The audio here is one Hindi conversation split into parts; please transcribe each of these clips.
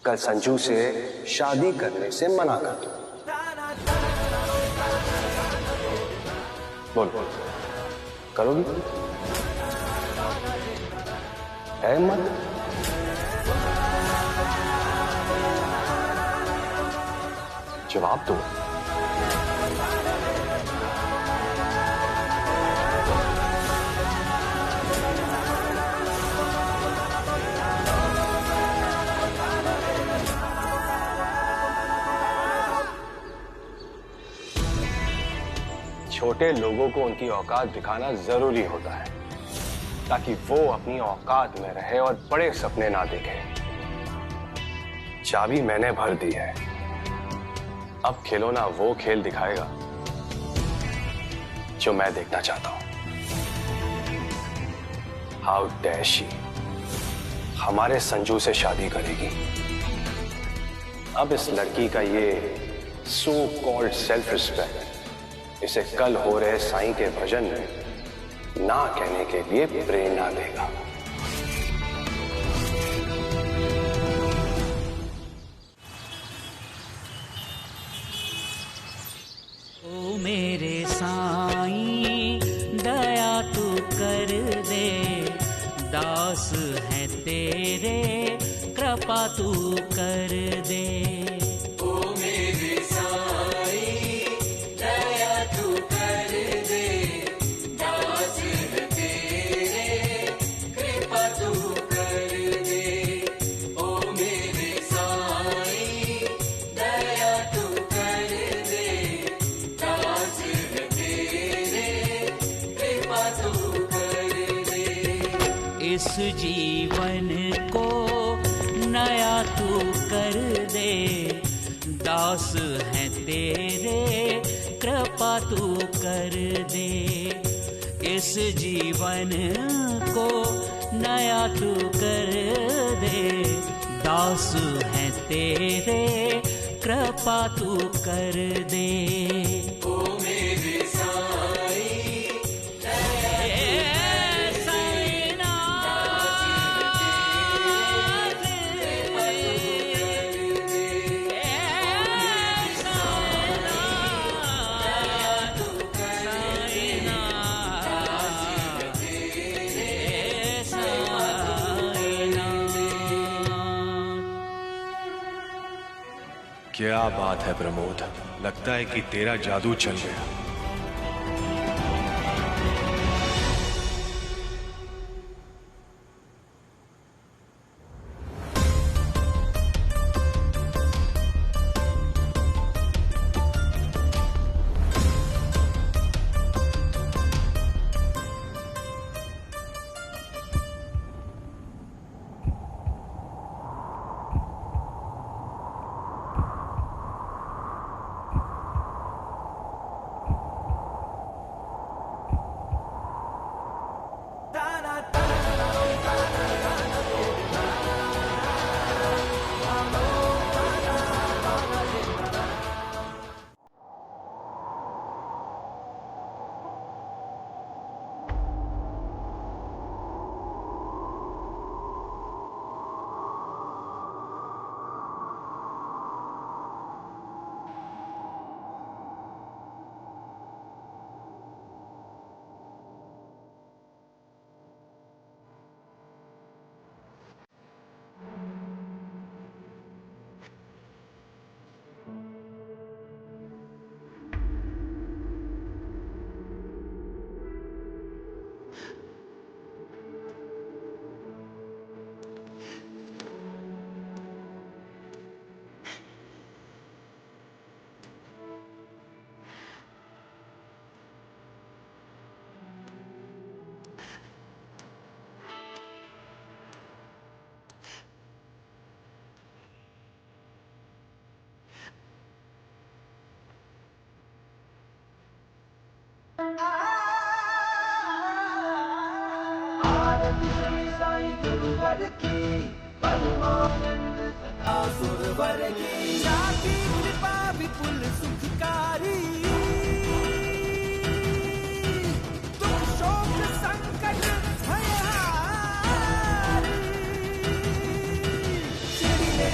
कल संजू से शादी करने से मना कर दो। बोल करोगी? है मत? जवाब दो। छोटे लोगों को उनकी औकात दिखाना जरूरी होता है ताकि वो अपनी औकात में रहे और बड़े सपने ना देखे। चाबी मैंने भर दी है, अब खिलौना वो खेल दिखाएगा जो मैं देखना चाहता हूं। हाउ डेयर शी हमारे संजू से शादी करेगी। अब इस लड़की का ये सो कॉल्ड सेल्फ रिस्पेक्ट इसे कल हो रहे साईं के भजन में ना कहने के लिए प्रेरणा देगा। ओ मेरे साईं दया तू कर दे, दास है तेरे कृपा तू कर दे। इस जीवन को नया तू कर दे, दास है तेरे कृपा तू कर दे। इस जीवन को नया तू कर दे, दास है तेरे कृपा तू कर दे। ओ मेरे क्या बात है प्रमोद, लगता है कि तेरा जादू चल गया।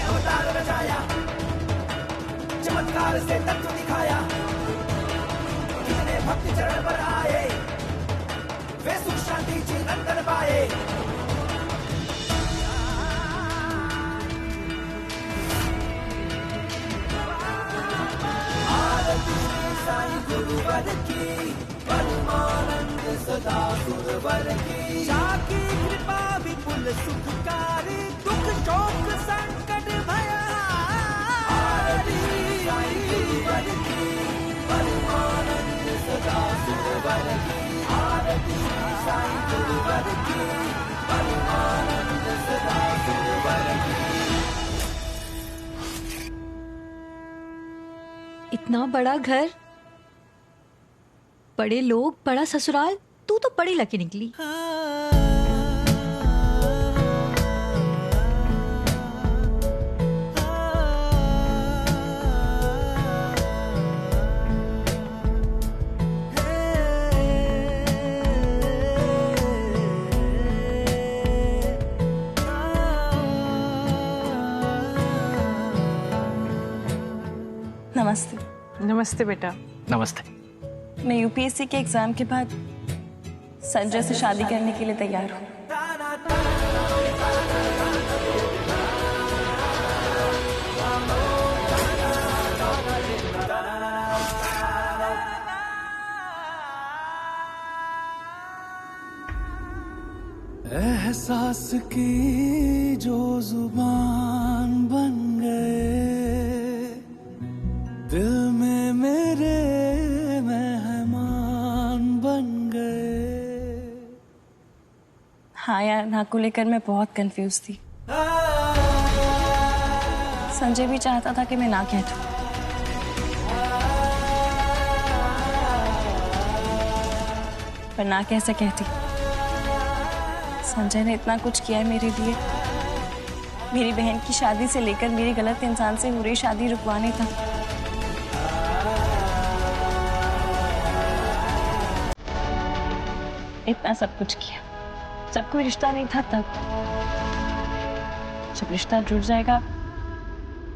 अवतार रचाया, चमत्कार से तत्व दिखाया, कितने भक्त चरण पर आए, वे सुख शांति चिरंतन पाए। आरती साईं गुरुवर की, परमानंद सदा गुरुवर की, जाकी कृपा विपुल सुखकारी, दुख शोक संकट भया। आरती साईं गुरुवर की, परमानंद सदा गुरुवर की, आरती साईं गुरुवर की, परमानंद सदा गुरुवर की। इतना बड़ा घर, बड़े लोग, बड़ा ससुराल, तू तो बड़ी लकी निकली। नमस्ते। नमस्ते बेटा। नमस्ते। मैं यूपीएससी के एग्जाम के बाद संजय से शादी करने के लिए तैयार हूँ। एहसास की जो जुबान बन गए, दिल में मेरे मेहमान बन गए। हाँ यार, ना को लेकर मैं बहुत कंफ्यूज थी। संजय भी चाहता था कि मैं ना कह दूं, पर ना कैसे कहती। संजय ने इतना कुछ किया है मेरे लिए, मेरी बहन की शादी से लेकर मेरी गलत इंसान से हो रही शादी रुकवाने तक। इतना सब कुछ किया, जब कोई रिश्ता नहीं था तब। जब रिश्ता जुड़ जाएगा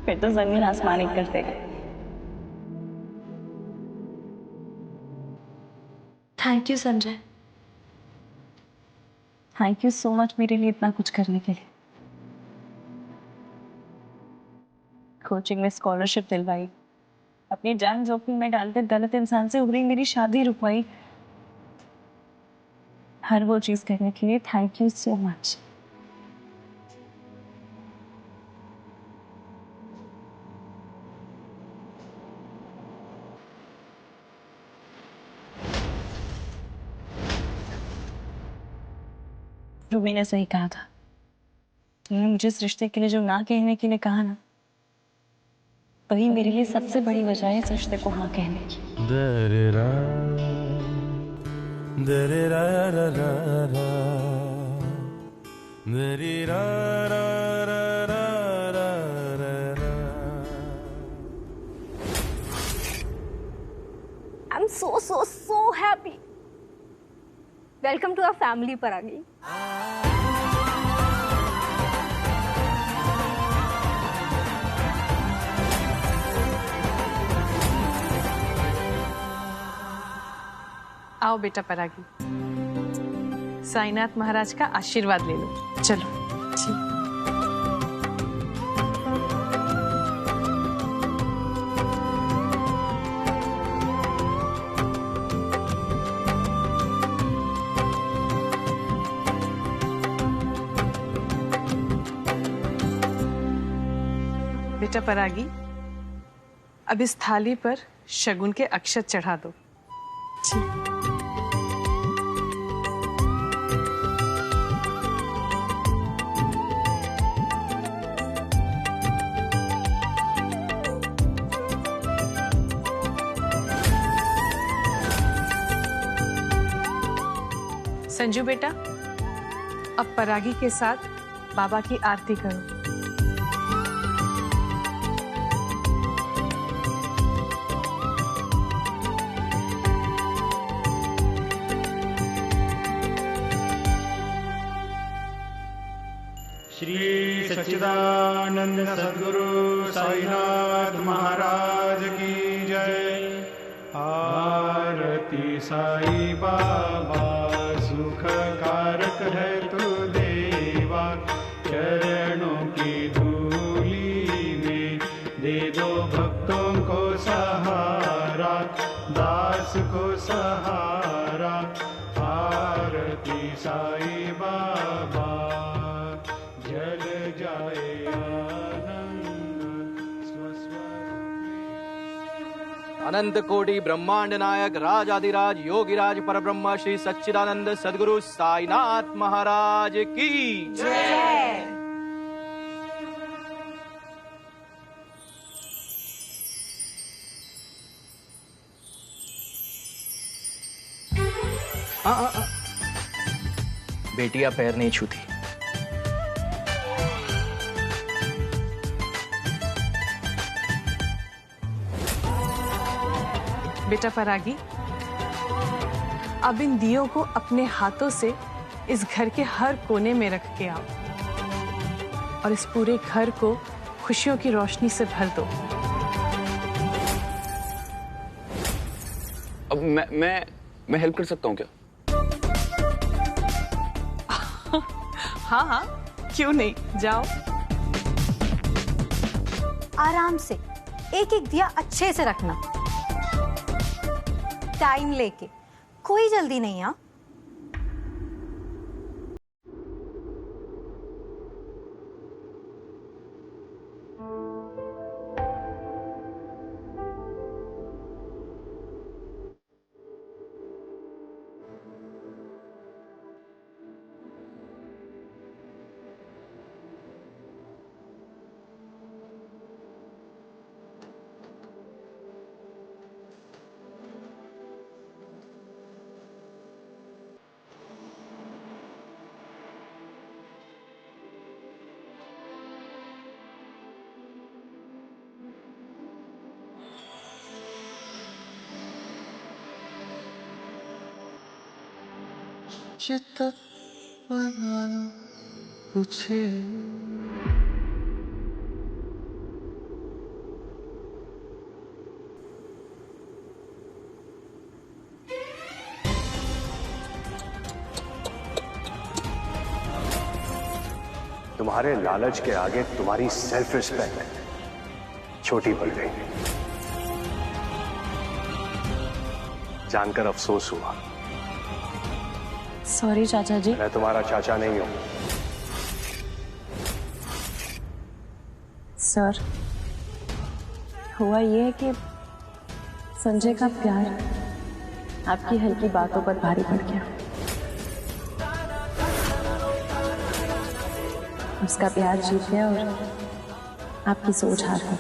फिर तो जमीन आसमान एक कर देगा। Thank you Sanjay. Thank you so much मेरे लिए इतना कुछ करने के लिए। कोचिंग में स्कॉलरशिप दिलवाई, अपनी जान जोखिम में डालकर गलत इंसान से हो रही मेरी शादी रुकवाई। हर वो चीज करने के लिए thank you so much. Ruby ने सही कहा था, तुमने मुझे इस रिश्ते के लिए जो ना कहने के लिए कहा ना, वही मेरे लिए सबसे बड़ी वजह है इस रिश्ते को हाँ कहने की। I'm so happy. Welcome to our family, Paragi. आओ बेटा परागी, साईनाथ महाराज का आशीर्वाद ले लो। चलो। जी। बेटा परागी, अब इस थाली पर शगुन के अक्षत चढ़ा दो। जी। संजू बेटा, अब परागी के साथ बाबा की आरती करो। श्री सच्चिदानंद सद्गुरु साईनाथ महाराज की जय। आरती साई बाबा सुख कारक है तू देवा, चरणों की धूली में दे दो भक्तों को सहारा, दास को सहारा। आरती साई बाबा जल जाए आनंद स्वस्वरूप। अनंत कोटि ब्रह्मांड नायक राजाधिराज योगिराज परब्रह्म श्री सच्चिदानंद सद्गुरु साईनाथ महाराज की जय। बेटियां पैर नहीं छूती। बेटा परागी, अब इन दियों को अपने हाथों से इस घर के हर कोने में रख के आओ और इस पूरे घर को खुशियों की रोशनी से भर दो। अब मैं हेल्प कर सकता हूँ क्या? हाँ हाँ, क्यों नहीं, जाओ। आराम से एक एक दिया अच्छे से रखना, टाइम लेके, कोई जल्दी नहीं। हाँ, तुम्हारे लालच के आगे तुम्हारी सेल्फ रिस्पेक्ट छोटी पड़ गई। जानकर अफसोस हुआ। सॉरी चाचा जी। मैं तुम्हारा चाचा नहीं हूं। सर, हुआ ये है कि संजय का प्यार आपकी हल्की बातों पर भारी पड़ गया। उसका प्यार जीत गया और आपकी सोच हार गई।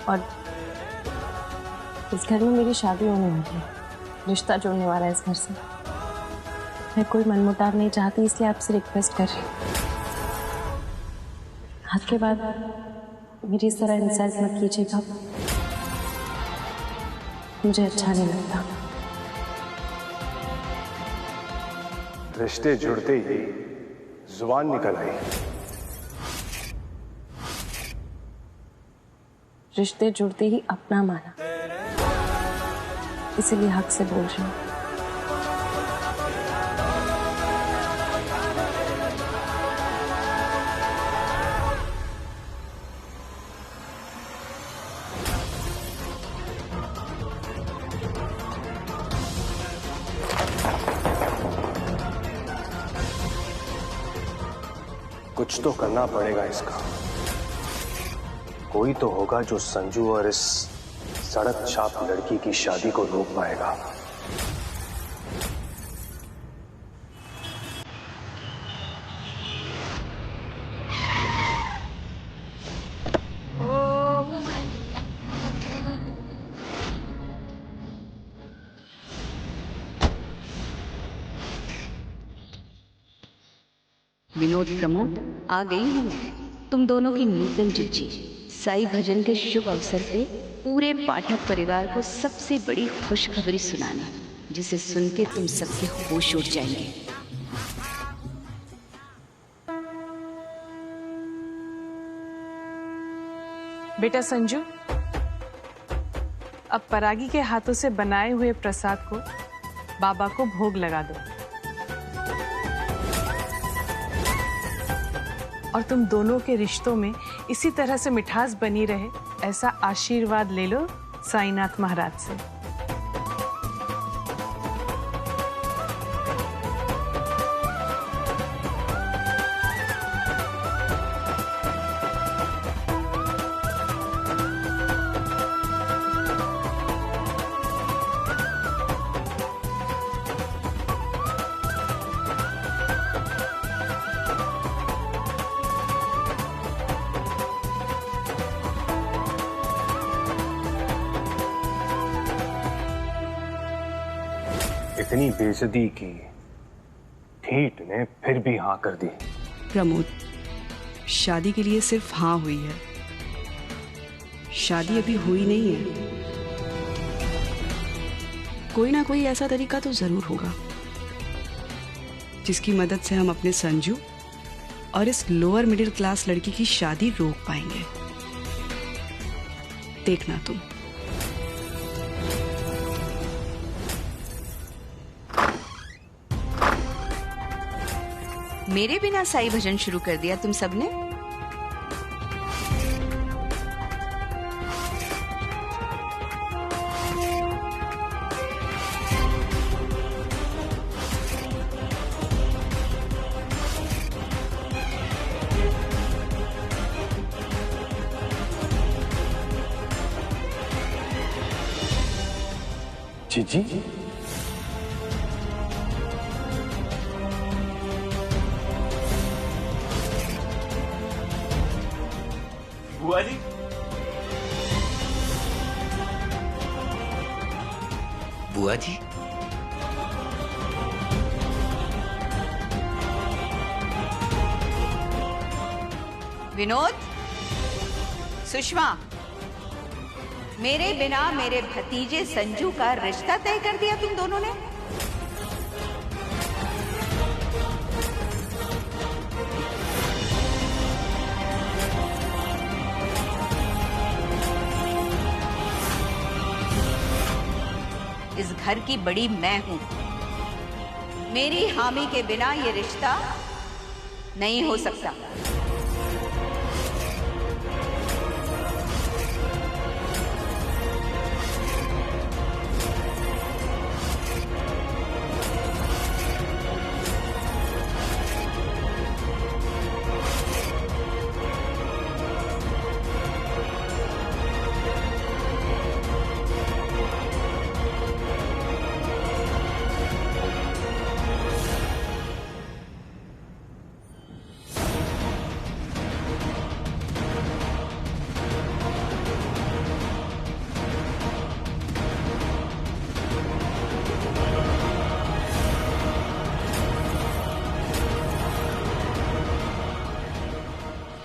और इस घर में मेरी शादी होने वाली है, रिश्ता जोड़ने वाला है इस घर से। मैं कोई मनमुटाव नहीं चाहती, इसलिए आपसे रिक्वेस्ट कर रही हूँ, आज के बाद मेरी इस तरह इंसल्ट मत कीजिएगा, मुझे अच्छा नहीं लगता। रिश्ते जुड़ते ही जुबान निकल आई। रिश्ते जुड़ते ही अपना माना, इसीलिए हक से बोल रही हूँ। कुछ तो करना पड़ेगा इसका। कोई तो होगा जो संजू और इस सड़क छाप लड़की की शादी को रोक पाएगा। विनोद प्रमोद, आ गई हूँ तुम दोनों की नूतन चिट्ठी। साई भजन के शुभ अवसर पे पूरे पाठक परिवार को सबसे बड़ी खुशखबरी सुनाने, जिसे सुन के तुम सबके होश उड़ जाएंगे। बेटा संजू, अब परागी के हाथों से बनाए हुए प्रसाद को बाबा को भोग लगा दो और तुम दोनों के रिश्तों में इसी तरह से मिठास बनी रहे, ऐसा आशीर्वाद ले लो साईनाथ महाराज से। इतनी बेइज्जती की, ठीठ ने फिर भी हाँ कर दी। प्रमोद, शादी के लिए सिर्फ हाँ हुई है, शादी अभी हुई नहीं है। कोई ना कोई ऐसा तरीका तो जरूर होगा जिसकी मदद से हम अपने संजू और इस लोअर मिडिल क्लास लड़की की शादी रोक पाएंगे। देखना तुम। मेरे बिना साई भजन शुरू कर दिया तुम सबने। जीजी, बुआ जी, बुआ जी, विनोद, सुषमा, मेरे बिना मेरे भतीजे संजू का रिश्ता तय कर दिया तुम दोनों ने। इस घर की बड़ी मैं हूं, मेरी हामी के बिना ये रिश्ता नहीं हो सकता।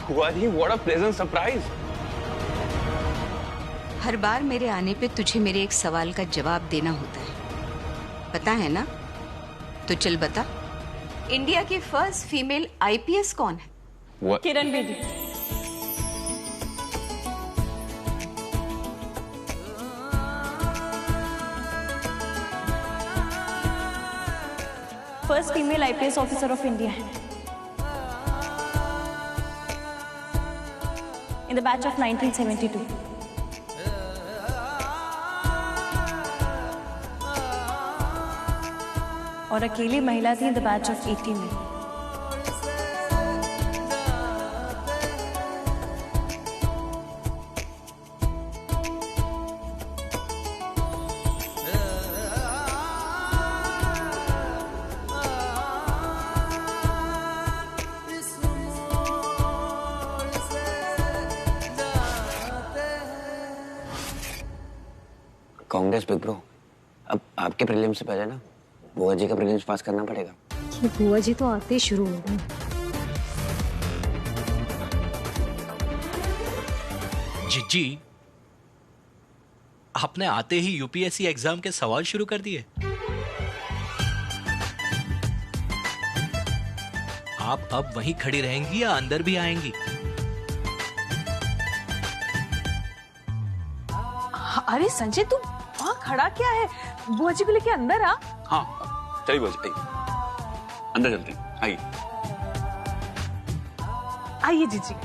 बुआ जी, what a pleasant surprise! हर बार मेरे आने पे तुझे मेरे एक सवाल का जवाब देना होता है, पता है ना? तो चल बता, इंडिया की फर्स्ट फीमेल आईपीएस कौन है? Kiran Bedi. First female IPS officer of India है in the batch of 1972. और अकेली महिला थी द बैच ऑफ 80 में। कांग्रेस बिग ब्रो, अब आपके प्रीलिम से पहले ना बुआ जी का प्रीलिम्स पास करना पड़ेगा। ये बुआ जी तो आते ही शुरू हो गए। जिज्जी, आपने आते ही यूपीएससी एग्जाम के सवाल शुरू कर दिए। आप अब वहीं खड़ी रहेंगी या अंदर भी आएंगी? अरे संजय तू वहाँ खड़ा क्या है? बुआ जी को लेके अंदर आ। हाँ चलिए बुआ जी, अंदर चलते हैं, आइए। आइए जीजी।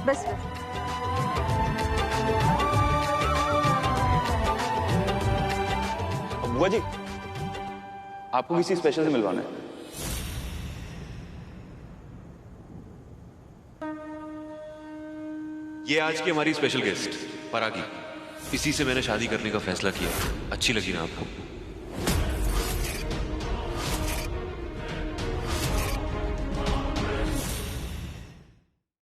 बस बस। बुआ जी आपको किसी स्पेशल से मिलवाना है। ये आज की हमारी स्पेशल गेस्ट परागी, इसी से मैंने शादी करने का फैसला किया। अच्छी लगी ना आपको?